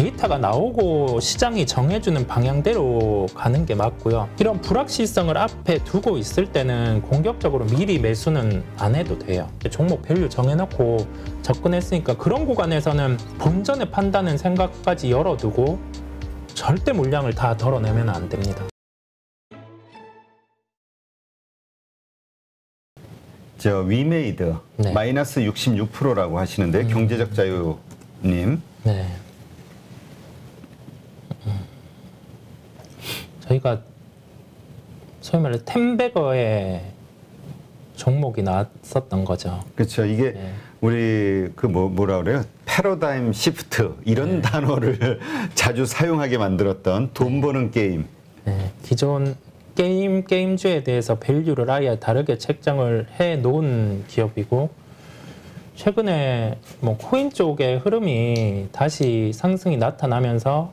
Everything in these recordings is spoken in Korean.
데이터가 나오고 시장이 정해주는 방향대로 가는 게 맞고요. 이런 불확실성을 앞에 두고 있을 때는 공격적으로 미리 매수는 안 해도 돼요. 종목 밸류 정해놓고 접근했으니까 그런 구간에서는 본전의 판단은 생각까지 열어두고 절대 물량을 다 덜어내면 안 됩니다. 저 위메이드 네. 마이너스 66%라고 하시는데 경제적 자유님. 네. 저희가 소위 말해 템베거의 종목이 나왔었던 거죠. 그렇죠. 이게 네. 우리 그 뭐라 그래요? 패러다임 시프트 이런 단어를 자주 사용하게 만들었던 돈 버는 게임. 네. 기존 게임주에 대해서 밸류를 아예 다르게 책정을 해 놓은 기업이고, 최근에 뭐 코인 쪽의 흐름이 다시 상승이 나타나면서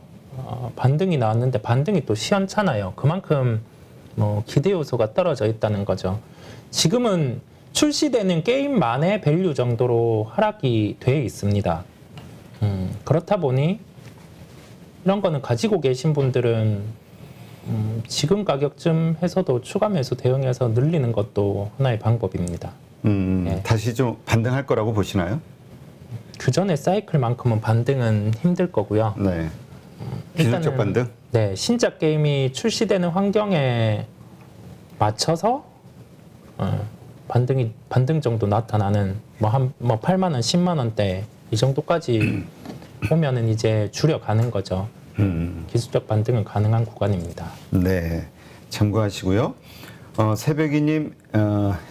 반등이 나왔는데 반등이 또 시원찮아요. 그만큼 뭐 기대 요소가 떨어져 있다는 거죠. 지금은 출시되는 게임만의 밸류 정도로 하락이 돼 있습니다. 그렇다 보니 이런 거는 가지고 계신 분들은 지금 가격쯤 해서도 추가 매수 대응해서 늘리는 것도 하나의 방법입니다. 네. 다시 좀 반등할 거라고 보시나요? 그 전에 사이클만큼은 반등은 힘들 거고요. 네. 기술적 반등? 네, 신작 게임이 출시되는 환경에 맞춰서 반등 정도 나타나는 뭐 8만 원, 10만 원대 이 정도까지 오면은 이제 줄여가는 거죠. 기술적 반등은 가능한 구간입니다. 네, 참고하시고요. 새벽이님,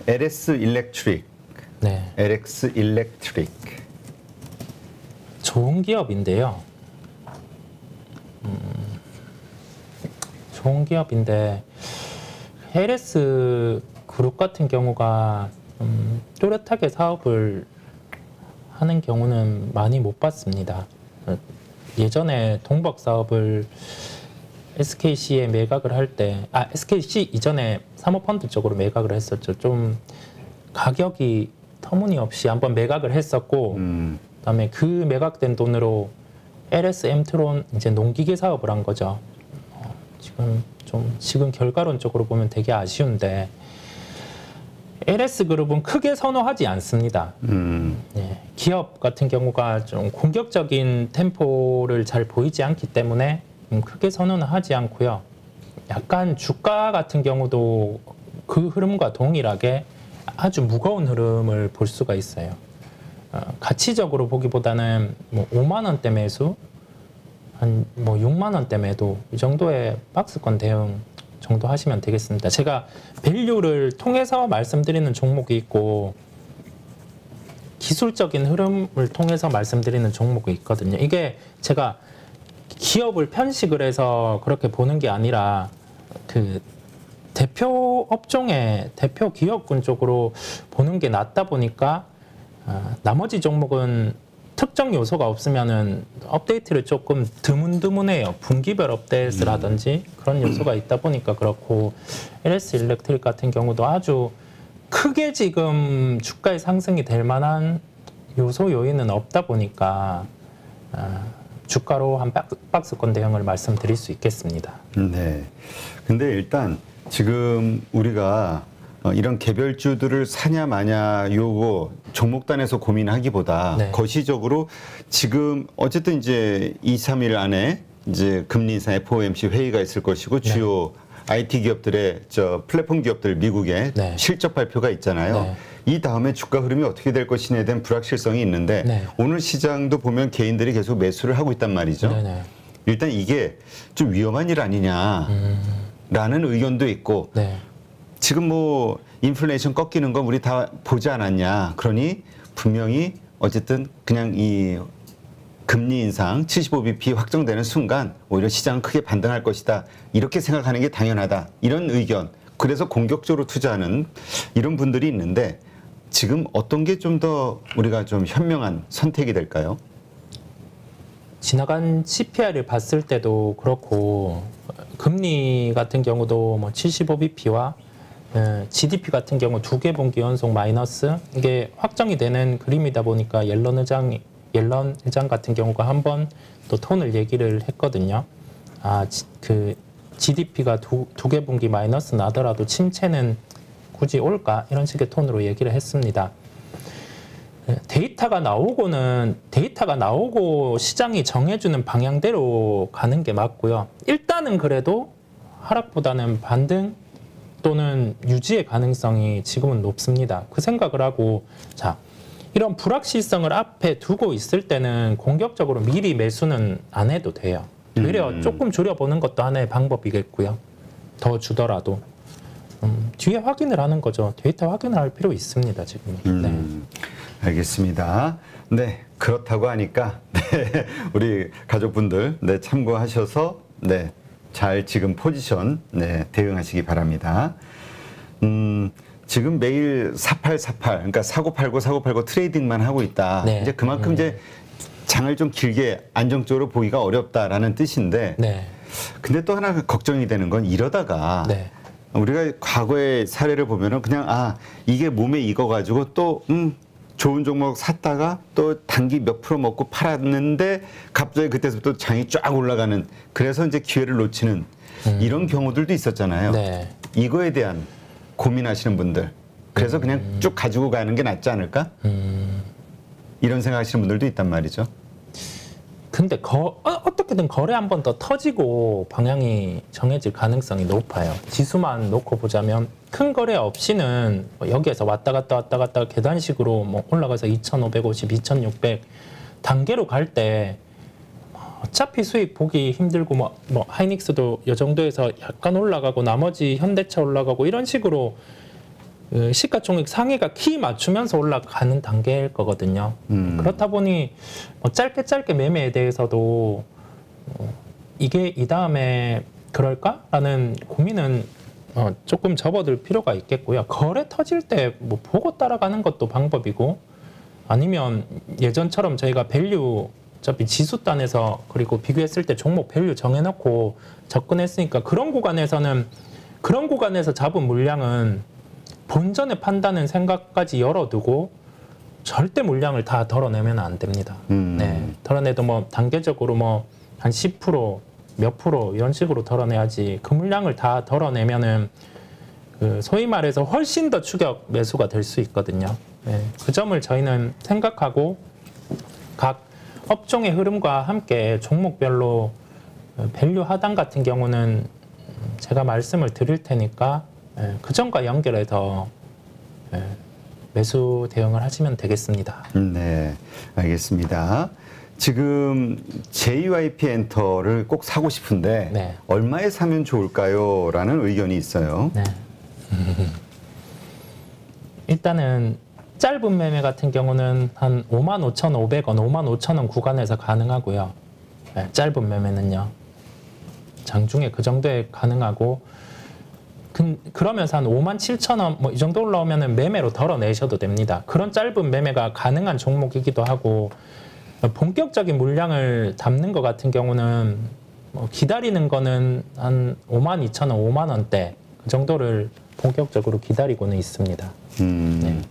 LS 일렉트릭. 네, LX 일렉트릭. 좋은 기업인데요. 좋은 기업인데 LS 그룹 같은 경우가 뚜렷하게 사업을 하는 경우는 많이 못 봤습니다. 예전에 동박 사업을 SKC에 매각을 할 때, SKC 이전에 사모펀드 쪽으로 매각을 했었죠. 좀 가격이 터무니없이 한번 매각을 했었고, 그다음에 그 매각된 돈으로 LS 엠트론 이제 농기계 사업을 한 거죠. 지금 결과론적으로 보면 되게 아쉬운데, LS 그룹은 크게 선호하지 않습니다. 예, 기업 같은 경우가 좀 공격적인 템포를 잘 보이지 않기 때문에 크게 선호는 하지 않고요. 약간 주가 같은 경우도 그 흐름과 동일하게 아주 무거운 흐름을 볼 수가 있어요. 가치적으로 보기보다는 뭐 5만 원대 매수, 한 뭐 6만 원대 매도 이 정도의 박스권 대응 정도 하시면 되겠습니다. 제가 밸류를 통해서 말씀드리는 종목이 있고 기술적인 흐름을 통해서 말씀드리는 종목이 있거든요. 이게 제가 기업을 편식을 해서 그렇게 보는 게 아니라 그 대표 업종의 대표 기업군 쪽으로 보는 게 낫다 보니까 나머지 종목은 특정 요소가 없으면은 업데이트를 조금 드문드문해요. 분기별 업데이트라든지 그런 요소가 있다 보니까 그렇고, LS 일렉트릭 같은 경우도 아주 크게 지금 주가의 상승이 될 만한 요소 요인은 없다 보니까 주가로 한 박스권 대응을 말씀드릴 수 있겠습니다. 네. 근데 일단 지금 우리가 이런 개별주들을 사냐 마냐 요거 종목단에서 고민하기보다 네. 거시적으로 지금 어쨌든 이제 2, 3일 안에 이제 금리 인상 FOMC 회의가 있을 것이고 주요 IT 기업들의 플랫폼 기업들 미국의 실적 발표가 있잖아요. 이 다음에 주가 흐름이 어떻게 될 것이냐에 대한 불확실성이 있는데 오늘 시장도 보면 개인들이 계속 매수를 하고 있단 말이죠. 일단 이게 좀 위험한 일 아니냐라는 의견도 있고 지금 뭐 인플레이션 꺾이는 건 우리 다 보지 않았냐. 그러니 분명히 어쨌든 그냥 이 금리 인상 75bp 확정되는 순간 오히려 시장은 크게 반등할 것이다. 이렇게 생각하는 게 당연하다. 이런 의견. 그래서 공격적으로 투자하는 이런 분들이 있는데 지금 어떤 게 좀 더 우리가 좀 현명한 선택이 될까요? 지나간 CPI를 봤을 때도 그렇고 금리 같은 경우도 뭐 75bp와 GDP 같은 경우 2개 분기 연속 마이너스, 이게 확정이 되는 그림이다 보니까 옐런 회장 같은 경우가 한번 또 톤을 얘기를 했거든요. 그 GDP가 두 개 분기 마이너스 나더라도 침체는 굳이 올까? 이런 식의 톤으로 얘기를 했습니다. 데이터가 나오고 시장이 정해주는 방향대로 가는 게 맞고요. 일단은 그래도 하락보다는 반등 또는 유지의 가능성이 지금은 높습니다. 그 생각을 하고, 자, 이런 불확실성을 앞에 두고 있을 때는 공격적으로 미리 매수는 안 해도 돼요. 오히려 조금 줄여보는 것도 하나의 방법이겠고요. 더 주더라도. 뒤에 확인을 하는 거죠. 데이터 확인을 할 필요 있습니다, 지금. 네. 알겠습니다. 네, 그렇다고 하니까 네, 우리 가족분들 네, 참고하셔서 네, 잘 지금 포지션 네, 대응하시기 바랍니다. 지금 매일 4848, 그러니까 사고 팔고 트레이딩만 하고 있다. 네. 이제 그만큼 이제 장을 좀 길게 안정적으로 보기가 어렵다라는 뜻인데, 네. 근데 또 하나 걱정이 되는 건 이러다가 네. 우리가 과거의 사례를 보면은 그냥 이게 몸에 익어가지고 또 좋은 종목 샀다가 또 단기 몇 프로 먹고 팔았는데 갑자기 그때부터 장이 쫙 올라가는, 그래서 이제 기회를 놓치는 이런 경우들도 있었잖아요. 네. 이거에 대한 고민하시는 분들, 그래서 그냥 쭉 가지고 가는 게 낫지 않을까? 이런 생각하시는 분들도 있단 말이죠. 근데 어떻게든 거래 한 번 더 터지고 방향이 정해질 가능성이 높아요. 지수만 놓고 보자면 큰 거래 없이는 여기에서 왔다 갔다 계단식으로 뭐 올라가서 2,550, 2,600 단계로 갈 때 어차피 수익 보기 힘들고 뭐 하이닉스도 이 정도에서 약간 올라가고 나머지 현대차 올라가고 이런 식으로 시가총액 상위가 키 맞추면서 올라가는 단계일 거거든요. 그렇다 보니 짧게 매매에 대해서도 이게 이 다음에 그럴까라는 고민은 조금 접어들 필요가 있겠고요. 거래 터질 때 뭐 보고 따라가는 것도 방법이고, 아니면 예전처럼 저희가 밸류 어차피 지수단에서 그리고 비교했을 때 종목 밸류 정해놓고 접근했으니까 그런 구간에서 잡은 물량은 본전의 판단은 생각까지 열어두고 절대 물량을 다 덜어내면 안 됩니다. 네, 덜어내도 뭐 단계적으로 뭐 한 10% 몇 프로 이런 식으로 덜어내야지, 그 물량을 다 덜어내면은 그 소위 말해서 훨씬 더 추격 매수가 될 수 있거든요. 네, 그 점을 저희는 생각하고 각 업종의 흐름과 함께 종목별로 밸류 하단 같은 경우는 제가 말씀을 드릴 테니까 그 점과 연결해서 매수 대응을 하시면 되겠습니다. 네, 알겠습니다. 지금 JYP 엔터를 꼭 사고 싶은데 네. 얼마에 사면 좋을까요? 라는 의견이 있어요. 네. 일단은 짧은 매매 같은 경우는 한 55,500원, 55,000원 구간에서 가능하고요. 네, 짧은 매매는요. 장중에 그 정도에 가능하고, 그러면서 한 57,000원 뭐 이 정도 올라오면은 매매로 덜어내셔도 됩니다. 그런 짧은 매매가 가능한 종목이기도 하고, 본격적인 물량을 담는 것 같은 경우는 뭐 기다리는 거는 한 52,000원, 5만 원대 그 정도를 본격적으로 기다리고는 있습니다. 네.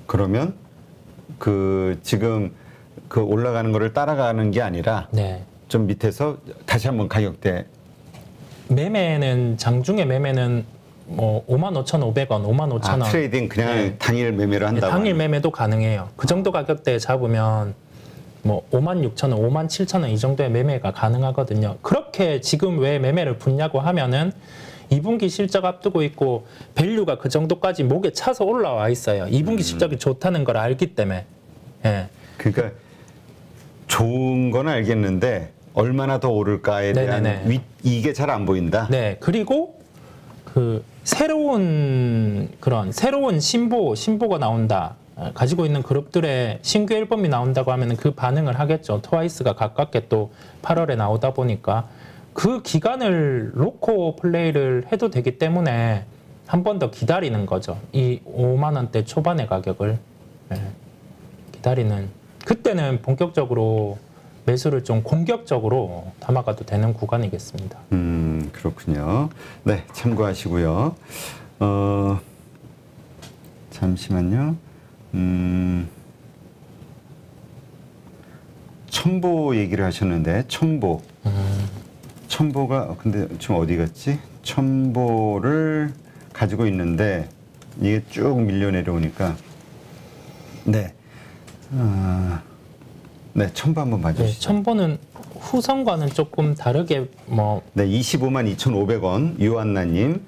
그러면 지금 그 올라가는 거를 따라가는 게 아니라 네. 좀 밑에서 다시 한번 가격대, 매매는 장중에 매매는 뭐 55,500원, 55,000원. 트레이딩 그냥 네. 당일 매매로 한다고. 당일 매매도 가능해요. 그 정도 가격대에 잡으면 뭐 56,000원, 57,000원 이 정도의 매매가 가능하거든요. 그렇게 지금 왜 매매를 붙냐고 하면은 2분기 실적 앞두고 있고 밸류가 그 정도까지 목에 차서 올라와 있어요. 2분기 실적이 좋다는 걸 알기 때문에. 예. 그러니까 좋은 건 알겠는데 얼마나 더 오를까에 대한 이게 잘 안 보인다. 네. 그리고 그 새로운 신보가 나온다. 가지고 있는 그룹들의 신규 앨범이 나온다고 하면 그 반응을 하겠죠. 트와이스가 가깝게 또 8월에 나오다 보니까 그 기간을 놓고 플레이를 해도 되기 때문에 한 번 더 기다리는 거죠. 이 5만 원대 초반의 가격을 기다리는, 그때는 본격적으로 매수를 좀 공격적으로 담아가도 되는 구간이겠습니다. 그렇군요. 네, 참고하시고요. 잠시만요. 첨보 얘기를 하셨는데 첨보가 근데 지금 어디 갔지? 첨보를 가지고 있는데 이게 쭉 밀려 내려오니까 네. 네, 첨보 한번 봐주시죠. 네, 첨보는 후성과는 조금 다르게 네, 25만 2,500원 유한나님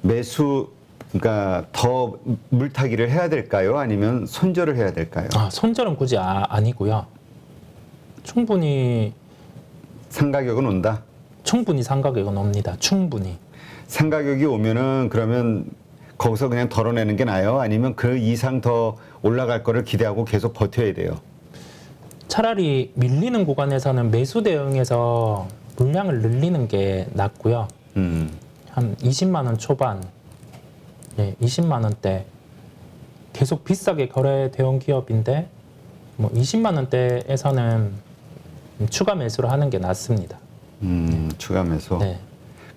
매수 그러니까 더 물타기를 해야 될까요? 아니면 손절을 해야 될까요? 손절은 굳이 아니고요. 충분히 상가격은 온다. 충분히 상가격은 옵니다. 충분히. 상가격이 오면은 그러면 거기서 그냥 덜어내는 게 나아요? 아니면 그 이상 더 올라갈 거를 기대하고 계속 버텨야 돼요? 차라리 밀리는 구간에서는 매수 대응해서 물량을 늘리는 게 낫고요. 한 20만 원 초반, 20만 원대 계속 비싸게 거래되어 온 기업인데 20만 원대에서는 추가 매수를 하는 게 낫습니다. 추가 매수. 네.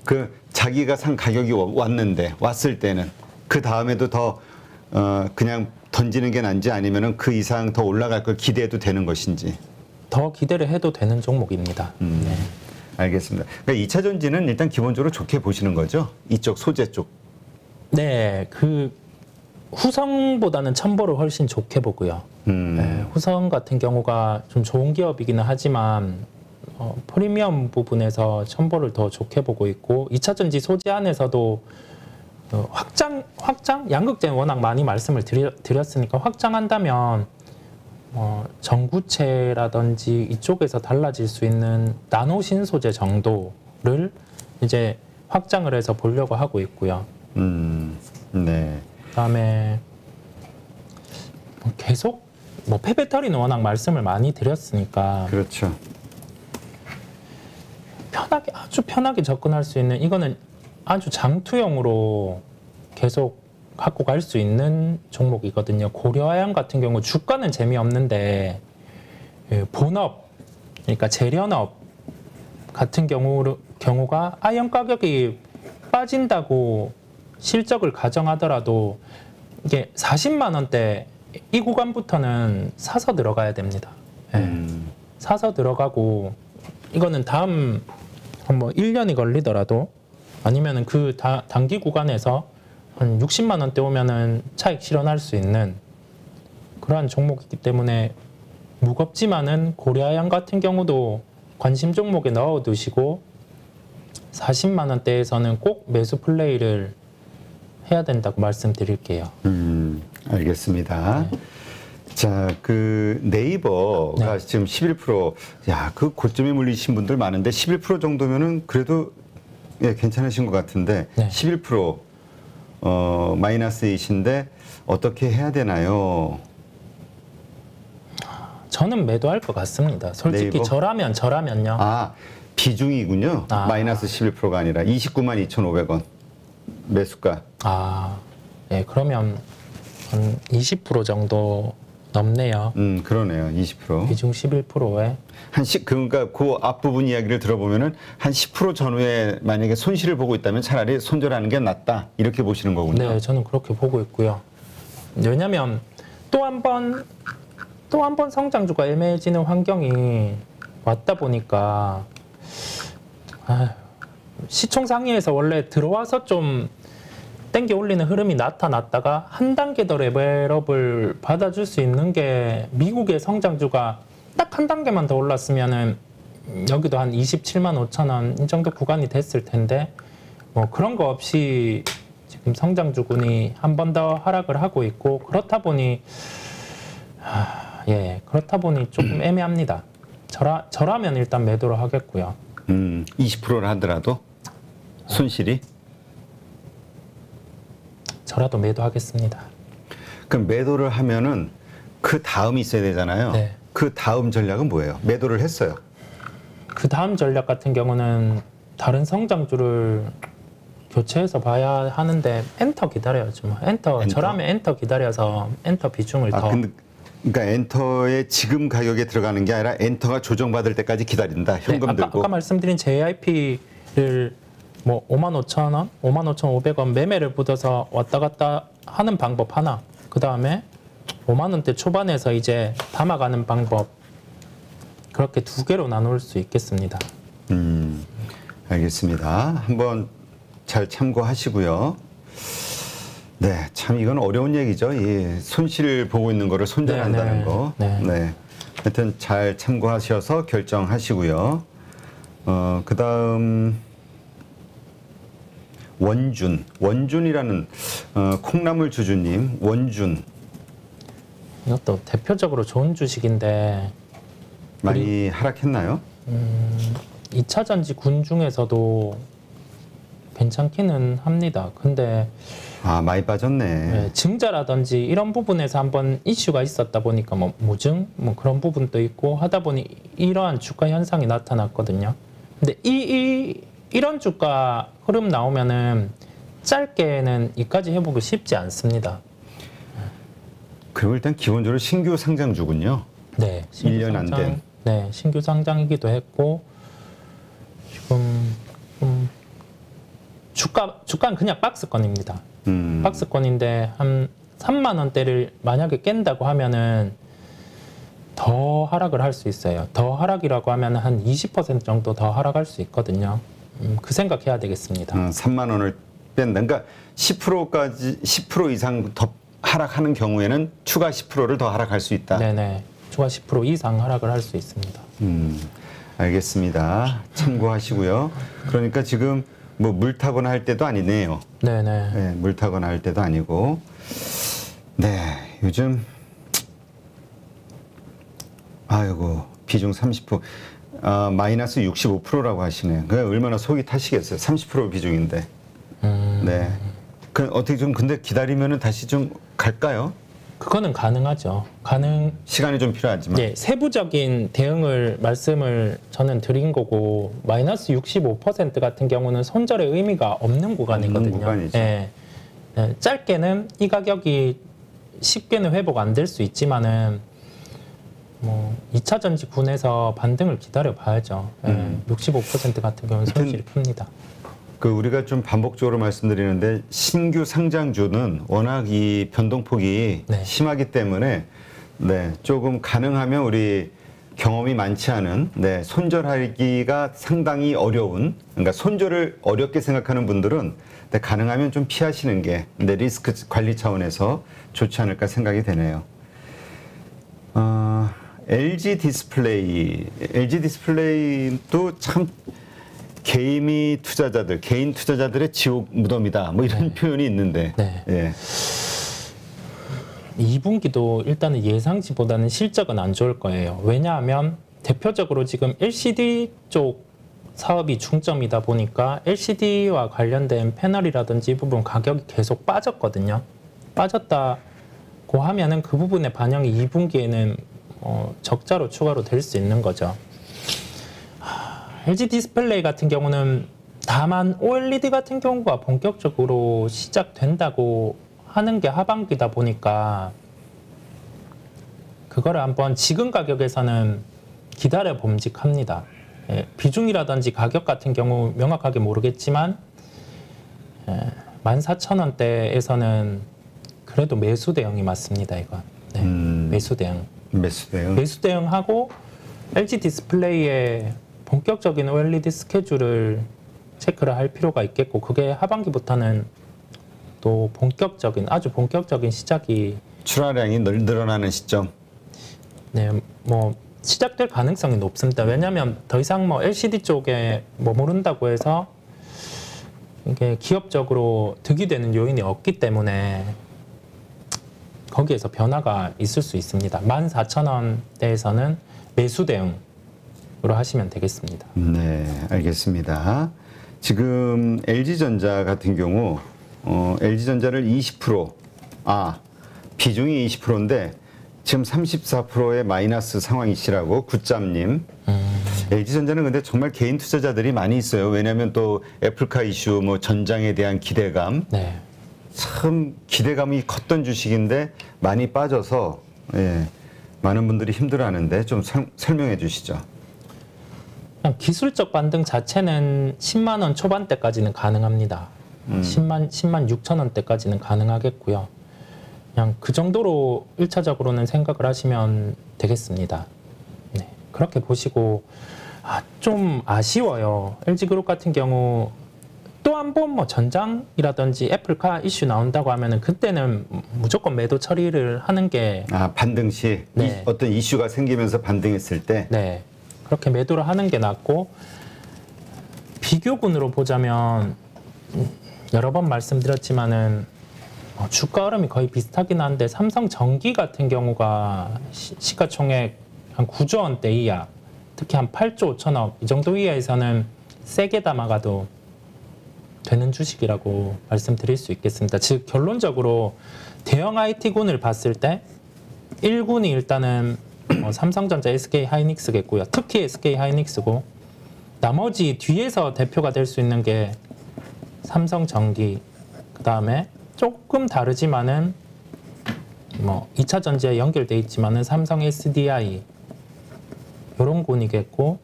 그 자기가 산 가격이 왔을 때는 그 다음에도 더 그냥 던지는 게 난지 아니면은 그 이상 더 올라갈 걸 기대해도 되는 것인지. 더 기대를 해도 되는 종목입니다. 네. 알겠습니다. 그러니까 2차 전지는 일단 기본적으로 좋게 보시는 거죠? 이쪽 소재 쪽. 네, 그 후성보다는 첨보를 훨씬 좋게 보고요. 네, 후성 같은 경우가 좀 좋은 기업이기는 하지만 프리미엄 부분에서 첨보를 더 좋게 보고 있고 2차 전지 소재 안에서도 확장 양극재는 워낙 많이 말씀을 드렸으니까 확장한다면 전구체라든지 이쪽에서 달라질 수 있는 나노 신소재 정도를 이제 확장을 해서 보려고 하고 있고요. 네. 그다음에 계속 폐배터리는 워낙 말씀을 많이 드렸으니까 그렇죠. 아주 편하게 접근할 수 있는 이거는 아주 장투형으로 계속 갖고 갈 수 있는 종목이거든요. 고려아연 같은 경우 주가는 재미없는데 본업 그러니까 재련업 같은 경우가 아연 가격이 빠진다고 실적을 가정하더라도 이게 40만 원대 이 구간부터는 사서 들어가야 됩니다. 사서 들어가고 이거는 다음 1년이 걸리더라도 아니면은 그 단기 구간에서 한 60만 원대 오면은 차익 실현할 수 있는 그러한 종목이기 때문에 무겁지만은 고려아연 같은 경우도 관심 종목에 넣어 두시고 40만 원대에서는 꼭 매수 플레이를 해야 된다고 말씀드릴게요. 알겠습니다. 네. 자, 그 네이버가 지금 11%, 야, 그 고점에 물리신 분들 많은데 11% 정도면은 그래도 괜찮으신 것 같은데 11% 마이너스이신데 어떻게 해야 되나요? 저는 매도할 것 같습니다. 솔직히 네이버? 저라면요. 비중이군요. 마이너스 11%가 아니라 29만 2,500원 매수가. 네, 그러면 한 20% 정도 넘네요. 그러네요. 20%. 비중 11%에. 그러니까 그 앞부분 이야기를 들어보면은 한 10% 전후에 만약에 손실을 보고 있다면 차라리 손절하는 게 낫다. 이렇게 보시는 거군요. 네, 저는 그렇게 보고 있고요. 왜냐면 또 한 번 성장주가 애매해지는 환경이 왔다 보니까 시총 상위에서 원래 들어와서 좀 땡겨 올리는 흐름이 나타났다가 한 단계 더 레벨업을 받아줄 수 있는 게 미국의 성장주가 딱 한 단계만 더 올랐으면은 여기도 한 27만 5천 원 이 정도 구간이 됐을 텐데 그런 거 없이 지금 성장주군이 한 번 더 하락을 하고 있고 그렇다 보니 조금 애매합니다. 저라면 일단 매도를 하겠고요. 20%를 하더라도 손실이? 저라도 매도하겠습니다. 그럼 매도를 하면은 그 다음이 있어야 되잖아요. 네. 그 다음 전략은 뭐예요? 매도를 했어요. 그 다음 전략 같은 경우는 다른 성장주를 교체해서 봐야 하는데 엔터 기다려야죠. 엔터? 저라면 엔터 기다려서 엔터 비중을 더. 그러니까 엔터의 지금 가격에 들어가는 게 아니라 엔터가 조정받을 때까지 기다린다. 현금 들고. 아까 말씀드린 JIP를 55,000원, 55,500원 매매를 붙여서 왔다 갔다 하는 방법 하나. 그 다음에 5만 원대 초반에서 이제 담아가는 방법 그렇게 두 개로 나눌 수 있겠습니다. 알겠습니다. 한번 잘 참고하시고요. 네, 참 이건 어려운 얘기죠. 이 손실 보고 있는 거를 손절한다는 네, 거. 네. 네. 하여튼 잘 참고하셔서 결정하시고요. 그다음 원준이라는 콩나물 주주님, 원준. 이것도 대표적으로 좋은 주식인데 많이 하락했나요? 2차 전지 군 중에서도 괜찮기는 합니다. 근데 많이 빠졌네. 증자라든지 이런 부분에서 한번 이슈가 있었다 보니까 뭐 무증 뭐 그런 부분도 있고 하다 보니 이러한 주가 현상이 나타났거든요. 근데 이런 주가 흐름 나오면은 짧게는 이까지 회복이 쉽지 않습니다. 그리고 일단 기본적으로 신규 상장주군요. 네, 1년 안 된. 네, 신규 상장이기도 했고 지금 주가는 그냥 박스권입니다. 박스권인데 한 3만 원대를 만약에 깬다고 하면은 더 하락을 할 수 있어요. 더 하락이라고 하면 한 20% 정도 더 하락할 수 있거든요. 그 생각해야 되겠습니다. 3만 원을 뺀다. 그러니까 10%까지 10% 이상 더 하락하는 경우에는 추가 10%를 더 하락할 수 있다. 네네. 추가 10% 이상 하락을 할 수 있습니다. 알겠습니다. 참고하시고요. 그러니까 지금 뭐 물 타거나 할 때도 아니네요. 네네. 네, 물 타거나 할 때도 아니고. 네, 요즘 아이고 비중 30%, 마이너스 65%라고 하시네요. 그 얼마나 속이 타시겠어요. 30% 비중인데. 네. 그 어떻게 좀 근데 기다리면은 다시 좀 갈까요? 그거는 가능하죠. 시간이 좀 필요하지만. 네, 세부적인 대응을 말씀을 저는 드린 거고 마이너스 65% 같은 경우는 손절의 의미가 없는 구간이거든요. 없는 구간이죠. 네. 네, 짧게는 이 가격이 쉽게는 회복 안 될 수 있지만은 뭐 2차 전지 군에서 반등을 기다려 봐야죠. 65% 같은 경우는 손실이 큽니다. 그 우리가 좀 반복적으로 말씀드리는데 신규 상장주는 워낙 이 변동폭이 네. 심하기 때문에 네, 조금 가능하면 우리 경험이 많지 않은 손절하기가 상당히 어려운, 그러니까 손절을 어렵게 생각하는 분들은 가능하면 좀 피하시는 게 리스크 관리 차원에서 좋지 않을까 생각이 되네요. LG 디스플레이도 참 개인 투자자들의 지옥 무덤이다. 뭐 이런 표현이 있는데. 네. 예. 2분기도 일단은 예상치보다는 실적은 안 좋을 거예요. 왜냐하면 대표적으로 지금 LCD 쪽 사업이 중점이다 보니까 LCD와 관련된 패널이라든지 이 부분 가격이 계속 빠졌거든요. 빠졌다고 하면은 그 부분의 반영이 2분기에는 적자로 추가로 될 수 있는 거죠. LG 디스플레이 같은 경우는 다만 OLED 같은 경우가 본격적으로 시작된다고 하는 게 하반기다 보니까 그거를 한번 지금 가격에서는 기다려 봄직합니다. 예, 비중이라든지 가격 같은 경우 명확하게 모르겠지만 14,000원대에서는 그래도 매수 대응이 맞습니다. 이건 네, 매수 대응. 매수 대응하고 LG 디스플레이의 본격적인 OLED 스케줄을 체크를 할 필요가 있겠고 그게 하반기부터는 또 아주 본격적인 시작이 출하량이 늘어나는 시점. 네, 뭐 시작될 가능성이 높습니다. 왜냐하면 더 이상 뭐 LCD 쪽에 머무른다고 해서 이게 기업적으로 득이 되는 요인이 없기 때문에 거기에서 변화가 있을 수 있습니다. 14,000원대에서는 매수 대응으로 하시면 되겠습니다. 네, 알겠습니다. 지금 LG전자 같은 경우 LG전자를 20%, 비중이 20%인데 지금 34%의 마이너스 상황이시라고 굿잠님. LG전자는 근데 정말 개인 투자자들이 많이 있어요. 왜냐하면 또 애플카 이슈, 뭐 전장에 대한 기대감. 네. 참 기대감이 컸던 주식인데 많이 빠져서 많은 분들이 힘들어하는데 좀 설명해 주시죠. 그냥 기술적 반등 자체는 10만 원 초반대까지는 가능합니다. 10만 6천 원대까지는 가능하겠고요. 그냥 그 정도로 1차적으로는 생각을 하시면 되겠습니다. 네. 그렇게 보시고 좀 아쉬워요. LG그룹 같은 경우 또 한 번 뭐 전장이라든지 애플카 이슈 나온다고 하면은 그때는 무조건 매도 처리를 하는 게 반등 시 네. 어떤 이슈가 생기면서 반등했을 때 네. 그렇게 매도를 하는 게 낫고 비교군으로 보자면 여러 번 말씀드렸지만은 주가 흐름이 거의 비슷하긴 한데 삼성전기 같은 경우가 시가총액 한 9조 원대 이하, 특히 한 8조 5천억 이 정도 이하에서는 세게 담아가도 되는 주식이라고 말씀드릴 수 있겠습니다. 즉 결론적으로 대형 IT군을 봤을 때 1군이 일단은 삼성전자, SK하이닉스겠고요. 특히 SK하이닉스고 나머지 뒤에서 대표가 될 수 있는 게 삼성전기, 그 다음에 조금 다르지만은 2차 전지에 연결돼 있지만은 삼성 SDI 이런 군이겠고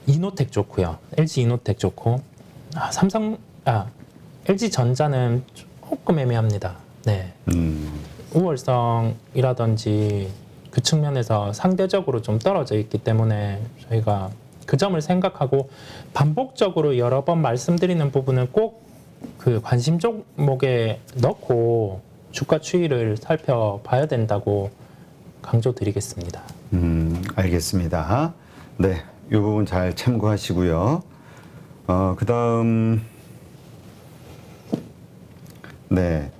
이노텍 좋고요. LG 이노텍 좋고 LG 전자는 조금 애매합니다. 네. 우월성이라든지 그 측면에서 상대적으로 좀 떨어져 있기 때문에 저희가 그 점을 생각하고 반복적으로 여러 번 말씀드리는 부분은 꼭 그 관심 종목에 넣고 주가 추이를 살펴봐야 된다고 강조드리겠습니다. 알겠습니다. 네, 이 부분 잘 참고하시고요. 그다음 네,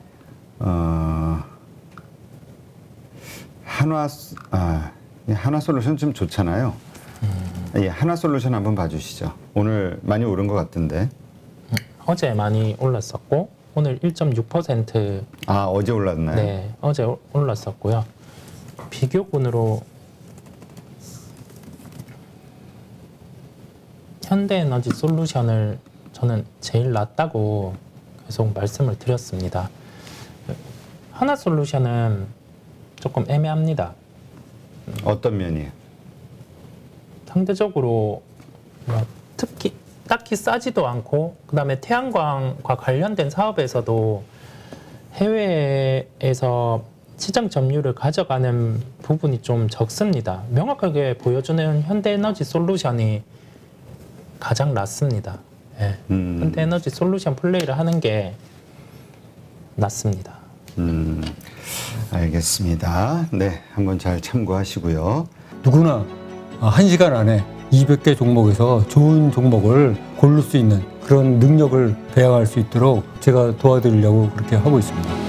한화솔루션 좀 좋잖아요. 예, 한화솔루션 한번 봐주시죠. 오늘 많이 오른 것 같은데. 어제 많이 올랐었고 오늘 1.6% 어제 올랐나요? 네, 어제 올랐었고요. 비교군으로 현대에너지 솔루션을 저는 제일 낫다고 계속 말씀을 드렸습니다. 하나솔루션은 조금 애매합니다. 어떤 면이에요? 상대적으로 특히 딱히 싸지도 않고 그 다음에 태양광과 관련된 사업에서도 해외에서 시장 점유율을 가져가는 부분이 좀 적습니다. 명확하게 보여주는 현대에너지 솔루션이 가장 낫습니다. 네. 현대에너지 솔루션 플레이를 하는 게 낫습니다. 알겠습니다. 네, 한번 잘 참고하시고요. 누구나 1시간 안에 200개 종목에서 좋은 종목을 고를 수 있는 그런 능력을 배양할 수 있도록 제가 도와드리려고 그렇게 하고 있습니다.